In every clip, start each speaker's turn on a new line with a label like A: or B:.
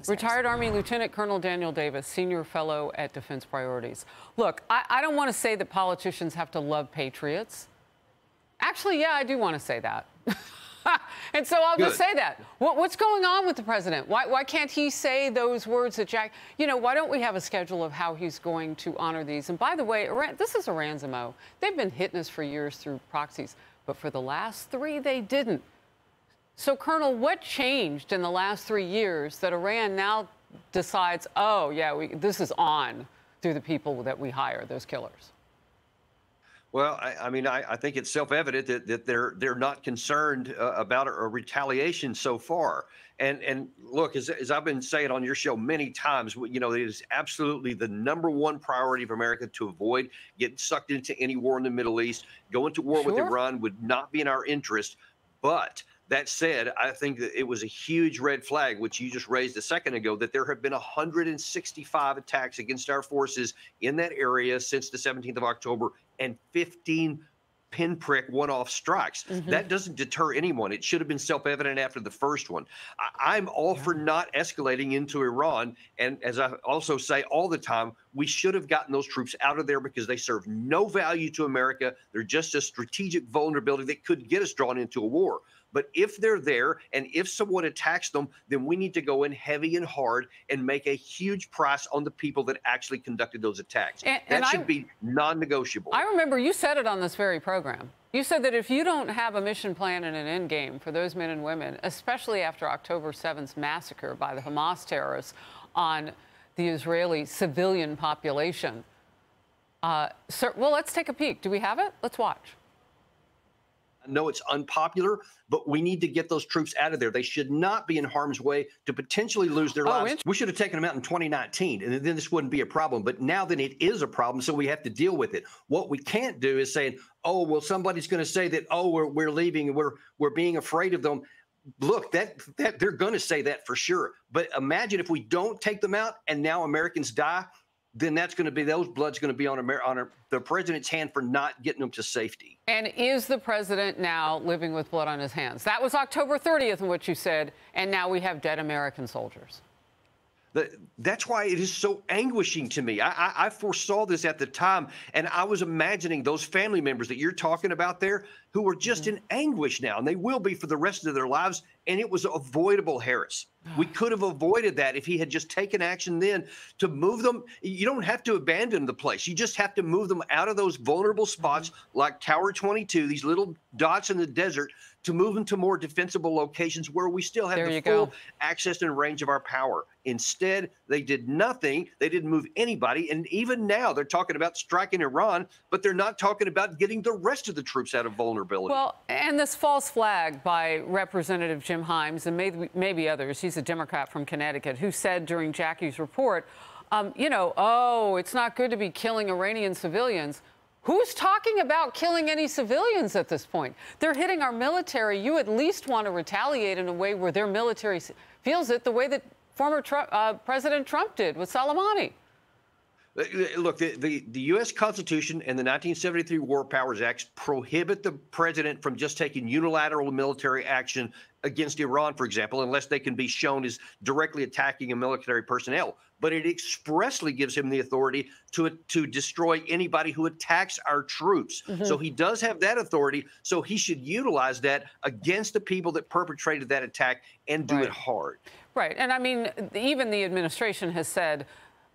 A: things.
B: Retired Army Lieutenant Colonel Daniel Davis, Senior Fellow at Defense Priorities. Look, I don't want to say that politicians have to love patriots. Actually, yeah, I do want to say that. And so I'll just say that. What's going on with the president? Why can't he say those words that Jack, you know, why don't we have a schedule of how he's going to honor these? And by the way, this is Iran's MO. They've been hitting us for years through proxies, but for the last 3, they didn't. So, Colonel, what changed in the last 3 years that Iran now decides, oh, yeah, this is on through the people that we hire, those killers?
C: Well, I mean, I think it's self-evident that they're not concerned about a retaliation so far. And look, as I've been saying on your show many times, you know, it is absolutely the #1 priority of America to avoid getting sucked into any war in the Middle East. Going to war with Iran would not be in our interest. But that said, I think that it was a huge red flag, which you just raised a second ago, that there have been 165 attacks against our forces in that area since the 17th of October and 15 pinprick one-off strikes. That doesn't deter anyone. It should have been self-evident after the first one. I'm all for not escalating into Iran. And as I also say all the time, we should have gotten those troops out of there because they serve no value to America. They're just a strategic vulnerability that could get us drawn into a war. But if they're there and if someone attacks them, then we need to go in heavy and hard and make a huge price on the people that actually conducted those attacks. That should be non-negotiable.
B: I remember you said it on this very program. You said that if you don't have a mission plan and an end game for those men and women, especially after October 7th's massacre by the Hamas terrorists on the Israeli civilian population. Well, let's take a peek. Do we have it? Let's watch.
C: I know it's unpopular, but we need to get those troops out of there. They should not be in harm's way to potentially lose their lives. We should have taken them out in 2019, and then this wouldn't be a problem. But now that it is a problem, so we have to deal with it. What we can't do is saying, oh, well, somebody's going to say that, oh, we're leaving and we're being afraid of them. Look, that they're going to say that for sure. But imagine if we don't take them out and now Americans die, then that's going to be, those blood's going to be on the president's hand for not getting them to safety. And
B: is the president now living with blood on his hands? That was October 30th in what you said, and now we have dead American soldiers.
C: That's why it is so anguishing to me. I foresaw this at the time, and I was imagining those family members that you're talking about there who are just in anguish now, and they will be for the rest of their lives, and it was avoidable, Harris. We could have avoided that if he had just taken action then to move them. You don't have to abandon the place. You just have to move them out of those vulnerable spots like Tower 22, these little dots in the desert, to move them to more defensible locations where we still have the full access and range of our power. Instead, they did nothing. They didn't move anybody. And even now, they're talking about striking Iran, but they're not talking about getting the rest of the troops out of vulnerability.
B: Well, and this false flag by Representative Jim Himes and maybe others, he's a Democrat from Connecticut, who said during Jackie's report, you know, oh, it's not good to be killing Iranian civilians. Who's talking about killing any civilians at this point? They're hitting our military. You at least want to retaliate in a way where their military feels it, the way that former President Trump did with Soleimani.
C: Look, the U.S. Constitution and the 1973 War Powers Acts prohibit the president from just taking unilateral military action against Iran, for example, unless they can be shown as directly attacking a military personnel. But it expressly gives him the authority to destroy anybody who attacks our troops. So he does have that authority. So he should utilize that against the people that perpetrated that attack and do it hard.
B: Right. And I mean, even the administration has said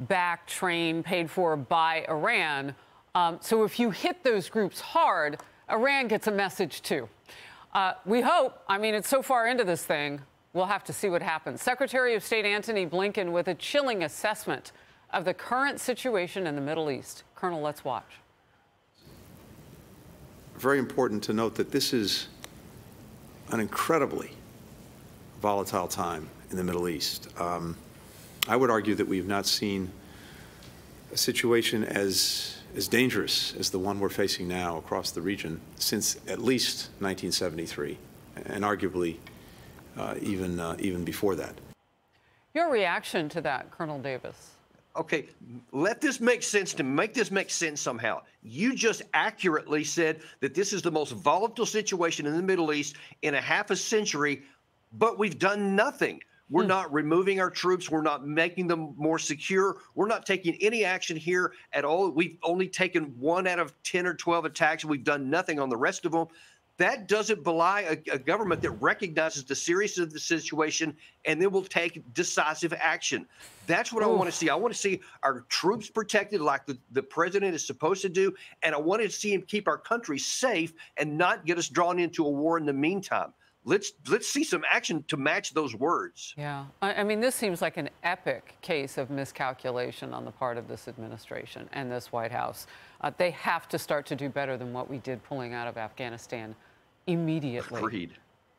B: backed, trained, paid for by Iran. So if you hit those groups hard, Iran gets a message too. We hope, I mean, it's so far into this thing, we'll have to see what happens. Secretary of State Antony Blinken with a chilling assessment of the current situation in the Middle East. Colonel, let's watch.
D: Very important to note that this is an incredibly volatile time in the Middle East. I would argue that we've not seen a situation as dangerous as the one we're facing now across the region since at least 1973, and arguably even before that.
B: Your reaction to that, Colonel Davis?
C: Okay, let this make sense to me. Make this make sense somehow. You just accurately said that this is the most volatile situation in the Middle East in a half a century, but we've done nothing. We're not removing our troops. We're not making them more secure. We're not taking any action here at all. We've only taken 1 out of 10 or 12 attacks. We've done nothing on the rest of them. That doesn't belie a government that recognizes the seriousness of the situation and then will take decisive action. That's what I want to see. I want to see our troops protected like the president is supposed to do, and I want to see him keep our country safe and not get us drawn into a war in the meantime. Let's see some action to match those words.
B: Yeah. I mean, this seems like an epic case of miscalculation on the part of this administration and this White House. They have to start to do better than what we did pulling out of Afghanistan immediately.
C: Agreed.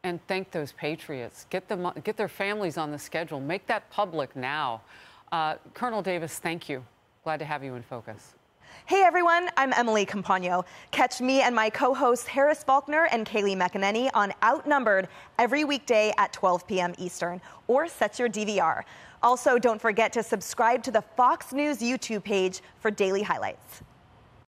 B: And thank those patriots. Get their families on the schedule. Make that public now. Colonel Davis, thank you. Glad to have you in focus.
A: Hey everyone, I'm Emily Campagno. Catch me and my co-hosts Harris Faulkner and Kaylee McEnany on Outnumbered every weekday at 12 p.m. Eastern, or set your DVR. Also, don't forget to subscribe to the Fox News YouTube page for daily highlights.